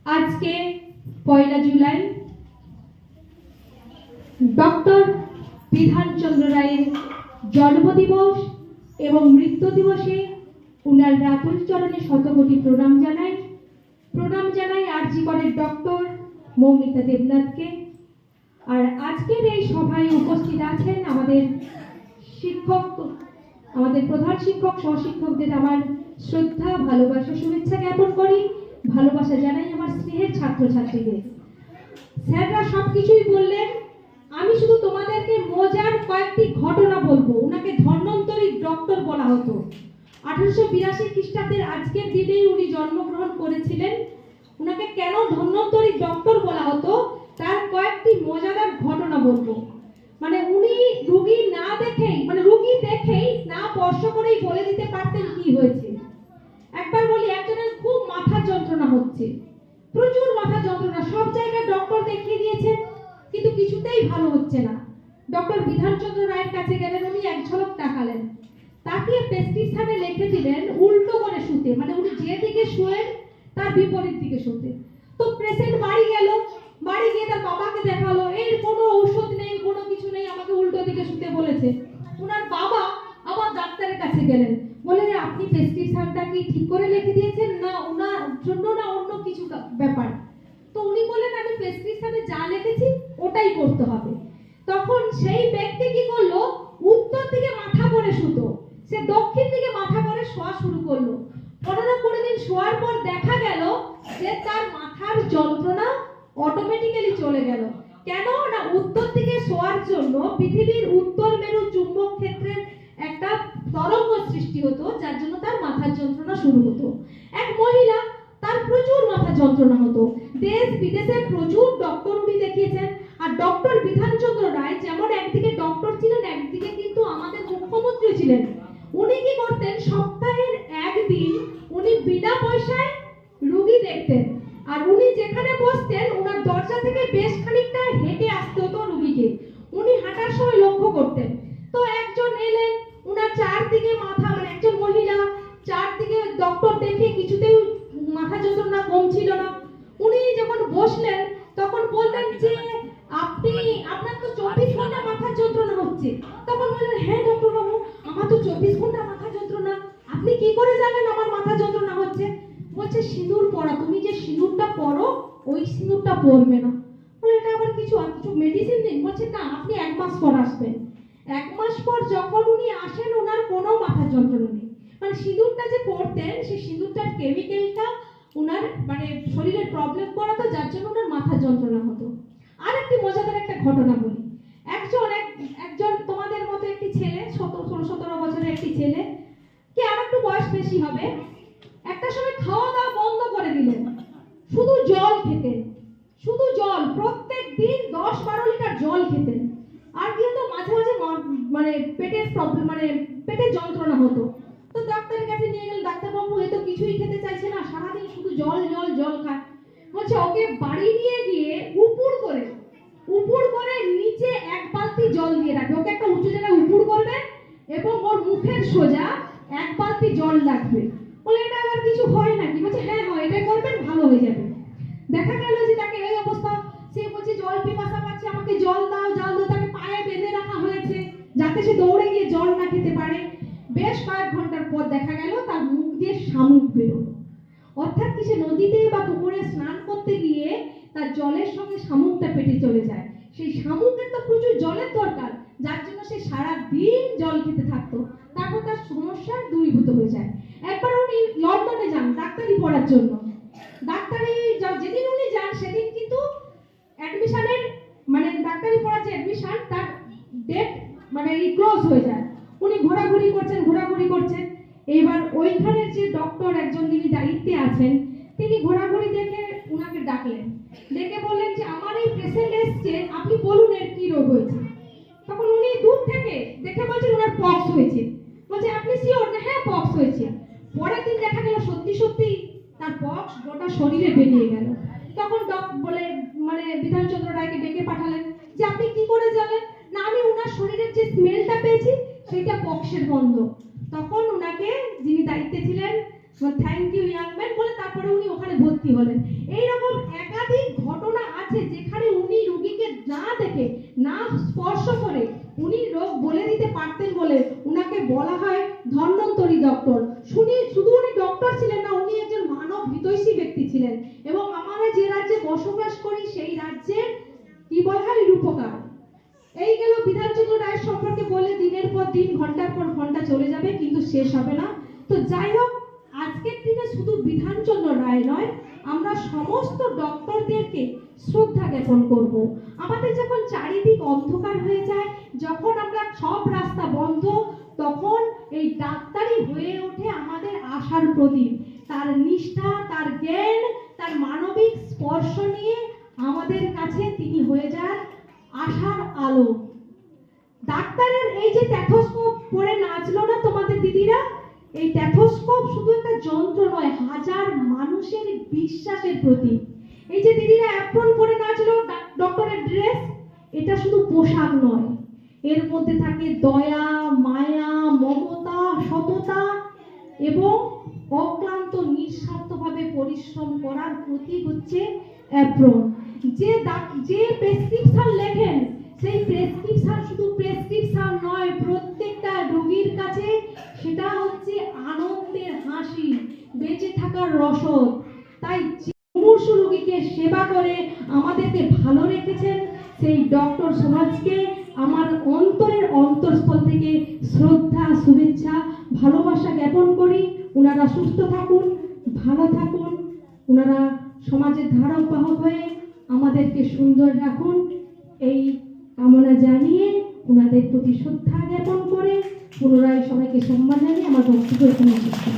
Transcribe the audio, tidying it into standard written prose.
আজকে 1 জুলাই ডক্টর বিধানচন্দ্র রায়ের জন্মদিবস এবং মৃত্যু দিবসে উনার রাতুল চরণে শতকোটি প্রণাম জানাই আরজি করের ডক্টর মৌমিতা দেবনাথকে। আর আজকের এই সভায় উপস্থিত আছেন আমাদের শিক্ষক, আমাদের প্রধান শিক্ষক, সহশিক্ষকদের আমার শ্রদ্ধা, ভালোবাসা, শুভেচ্ছা জ্ঞাপন করি। ভালোবাসা জানাই আমার স্নেহের ছাত্রছাত্রীদের। স্যাররা সবকিছুই বললেন, আমি শুধু তোমাদেরকে মজার কয়েকটি ঘটনা বলবো। উনাকে ধন্বন্তরী ডক্টর বলা হতো। 1882 খ্রিস্টাব্দের আজকের দিনেই উনি জন্মগ্রহণ করেছিলেন। উনাকে কেন ধন্বন্তরী ডক্টর বলা হতো তার কয়েকটি মজাদার ঘটনা বলবো। মানে উনি রোগী না দেখেই, মানে রোগী দেখেই না স্পর্শ করেই বলে দিতে পারতেন কি হয়েছে। একবার বলি, একজনের খুব মাথা যন্ত্রণা হচ্ছে, প্রচুর মাথা যন্ত্রণা, সব জায়গায় ডক্টর দেখিয়ে দিয়েছেন কিন্তু কিছুতেই ভালো হচ্ছে না। ডক্টর বিধানচন্দ্র রায়ের কাছে গেলেন, উনি এক ঝলক তাকালেন, তাকিয়ে প্রেসক্রিপশনে লিখে দিলেন উল্টো করে শুতে, মানে উনি যে দিকে শোয়েন তার বিপরীত দিকে শুতে। তো পেশেন্ট বাড়ি গেল, বাড়ি গিয়ে তার বাবাকে দেখালো, এর কোনো ঔষধ নেই, কোনো কিছু নেই, আমাকে উল্টো দিকে শুতে বলেছে। ওনার বাবা আবার ডাক্তারের কাছে গেলেন, বলে আপনি প্রেসক্রিপশনটা কি ঠিক করে লিখে দিয়েছেন না ওনার জন্য না অন্য কিছু ব্যাপার? তো উনি বললেন আমি প্রেসক্রিপশনে যা লিখেছি ওটাই করতে হবে। তখন সেই ব্যক্তি কি করলো, উত্তর দিকে মাথা করে শুতো, সে দক্ষিণ দিকে মাথা করে শোয়া শুরু করলো। 15-20 দিন শোয়ার পর দেখা গেল যে তার মাথার যন্ত্রণা অটোমেটিক্যালি চলে গেল। কেন না, উত্তর দিকে শোয়ার জন্য পৃথিবীর উত্তর মেরু চুম্বক ক্ষেত্রের একটা তরঙ্গ সৃষ্টি হতো, যার জন্য তার মাথার যন্ত্রণা শুরু হতো। এক মহিলা, তার প্রচুর মাথা যন্ত্রণা হতো, দেশ বিদেশে প্রচুর ডক্টর উনি দেখিয়েছেন। আর ডক্টর বিধানচন্দ্র রায় যেমন একদিকে ডক্টর ছিলেন, একদিকে কিন্তু আমাদের মুখ্যমন্ত্রী ছিলেন। উনি কি করতেন, সপ্তাহের একদিন উনি বিনা পয়সায় রোগী দেখতেন। আর উনি যেখানে বসতেন ওনার দরজা থেকে বেশ খানিকটা হেঁটে আসতে হতো রোগীকে। উনি হাঁটার সময় লক্ষ্য করতেন, তো একজন এলেন, উনার চারদিকে মাথা, মানে একজন মহিলা চারদিকে ডক্টর দেখে কিছুতেই মাথা যন্ত্রণা কমছিল না। উনি যখন বসলেন তখন বললেন যে আপনার তো 24 ঘন্টা মাথার যন্ত্রণা হচ্ছে। তখন বললেন, হ্যাঁ ডক্টর বাবু, আমার তো 24 ঘন্টা মাথা যন্ত্রণা। আপনি কি করে জানেন আমার মাথা যন্ত্রণা হচ্ছে? বলছে সিঁদুর পরা, তুমি যে সিঁদুরটা পরো ওই সিঁদুরটা পরবে না। বলে এটা আবার কিছু মেডিসিন নেই? বলছে না, আপনি 1 মাস পর আসবেন। 1 মাস পর যখন উনি আসেন ওনার কোনো মাথা যন্ত্রণা নেই। মানে সিঁদুরটা যে পরতেন সেই সিঁদুরটার কেমিক্যালটা ওনার মানে শরীরের প্রবলেম করাতো, যার জন্য ওনার মাথা যন্ত্রণা হতো। আর একটি মজাদার একটা ঘটনা বলি। একজন তোমাদের মতো একটি ছেলে, 16-17 বছরের একটি ছেলে, কি আর একটু বয়স বেশি হবে, একটা সময় খাওয়া দাওয়া বন্ধ করে দিলেন, শুধু জল খেতেন, শুধু জল, প্রত্যেক দিন 10-12 লিটার জল খেতেন। আর কি হতো, মাঝে মাঝে মানে পেটের প্রবলেম, মানে পেটের যন্ত্রণা হতো। তো ডাক্তারের কাছে নিয়ে গেল, ডাক্তারবাবু এ তো কিছুই খেতে চাইছে না, সারাদিন শুধু জল জল জল খায়। বলছে ওকে বাড়ি নিয়ে গিয়ে উপুড় করে নিচে 1 বালতি জল দিয়ে রাখবে, ওকে একটা উঁচু জায়গায় উপুড় করবে এবং ওর মুখের সোজা 1 বালতি জল রাখবে। বলে এটা আবার কিছু হয় নাকি? বলছে হ্যাঁ হয়, এটা করবেন ভালো হয়ে যাবে। দেখা গেল যে তাকে এই অবস্থা, সে বলছে জল পিপাসা পাচ্ছে, আমাকে জল দাও জল দাও। তাকে পায়ে বেঁধে রাখা হয়েছে যাতে সে দৌড়ে গিয়ে জল না খেতে পারে। বেশ কয়েক ঘন্টার পর দেখা গেল তার মুখ দিয়ে শামুক বেরোলো। অর্থাৎ কি, সে নদীতে বা পুকুরে স্নান করতে গিয়ে তার জলের সঙ্গে শামুকটা পেটে চলে যায়। সেই শামুকের তো প্রচুর জলের দরকার, যার জন্য সে সারা দিন জল খেতে থাকতো। তারপর তার সমস্যা দূরীভূত হয়ে যায়। একবার উনি লন্ডনে যান ডাক্তারি পড়ার জন্য। ডাক্তারি যেদিন উনি যান সেদিন কিন্তু অ্যাডমিশনের, মানে ডাক্তারি পড়ার যে অ্যাডমিশন তার ডেট মানে ক্লোজ হয়ে যায়। উনি ঘোরাঘুরি করছেন। এবার ওইখানের যে ডক্টর একজন যিনি দায়িত্বে আছেন, তিনি ঘোরাঘুরি দেখে উনাকে ডাকলেন, ডেকে বললেন যে আমার এই পেশেন্ট এসছে, আপনি বলুন এর কি রোগ হয়েছে। তখন উনি দূর থেকে দেখে বলছেন ওনার পক্স হয়েছে। বলছে আপনি শিওর? হ্যাঁ পক্স হয়েছে। পরের দিন দেখা গেল সত্যি সত্যি তার পক্স গোটা শরীরে বেরিয়ে গেল। তখন বলে মানে বিধানচন্দ্র রায়কে ডেকে পাঠালেন যে আপনি কি করে জানেন? না আমি ওনার শরীরের যে স্মেলটা পেয়েছি সেটা পক্সের গন্ধ। তখন ওনাকে যিনি দায়িত্বে ছিলেন থ্যাংক ইউ ইয়াং ম্যান বলে তারপরে উনি ওখানে ভর্তি হলেন। এইরকম একাধিক ঘটনা আছে যেখানে উনি রোগীকে না দেখে না স্পর্শ করে উনি রোগ বলে দিতে পারতেন বলে উনাকে বলা হয় ধন্বন্তরী ডক্টর। শুধু উনি ডক্টর ছিলেন না, উনি একজন মানব হিতৈষী ব্যক্তি ছিলেন। এবং আমরা যে রাজ্যে বসবাস করি সেই রাজ্যের কি বলা হয় রূপকার। এই গেল বিধানচন্দ্র রায়ের সম্পর্কে বলে, দিনের পর দিন ঘন্টার পর ঘন্টা চলে যাবে কিন্তু শেষ হবে না। তো যাই হোক, আজকের দিনে শুধু বিধানচন্দ্র রায় নয়, আমরা সমস্ত ডক্টরদেরকে শ্রদ্ধা জ্ঞাপন করব। আমাদের যখন চারিদিক অন্ধকার হয়ে যায়, যখন আমরা সব রাস্তা বন্ধ, তখন এই ডাক্তারি হয়ে ওঠে আমাদের আশার প্রদীপ। তার নিষ্ঠা, তার জ্ঞান, তার মানবিক স্পর্শ নিয়ে আমাদের কাছে তিনি হয়ে যান আশার আলো। ডাক্তারের এই যে স্টেথোস্কোপ পরে নাচলো না তোমাদের দিদিরা, এই স্টেথোস্কোপ শুধু একটা যন্ত্র নয়, হাজার মানুষের বিশ্বাসের প্রতীক। এই যে দিদিরা অ্যাপ্রন পরে নাচলো, ডক্টরের ড্রেস, এটা শুধু পোশাক নয়, এর মধ্যে থাকে দয়া, মায়া, মমতা, সততা এবং অক্লান্ত নিঃস্বার্থভাবে পরিশ্রম করার প্রতীক হচ্ছে অ্যাপ্রন। যে প্রেসক্রিপশন লেখেন, সেই প্রেসক্রিপশন শুধু প্রেসক্রিপশন নয়, প্রত্যেকটা রোগীর কাছে সেটা হচ্ছে আনন্দের হাসি, বেঁচে থাকার রসদ। তাই মুমূর্ষু রোগীকে সেবা করে আমাদেরকে ভালো রেখেছেন সেই ডক্টর সমাজকে আমার অন্তরের অন্তঃস্থল থেকে শ্রদ্ধা, শুভেচ্ছা, ভালোবাসা জ্ঞাপন করি। ওনারা সুস্থ থাকুন, ভালো থাকুন, ওনারা সমাজের ধারক বাহক হয়ে আমাদেরকে সুন্দর রাখুন, এই কামনা জানিয়ে ওনাদের প্রতি শ্রদ্ধা জ্ঞাপন করে পুনরায় সবাইকে সম্মান জানিয়ে আমার বক্তব্য এখানে শেষ করছি।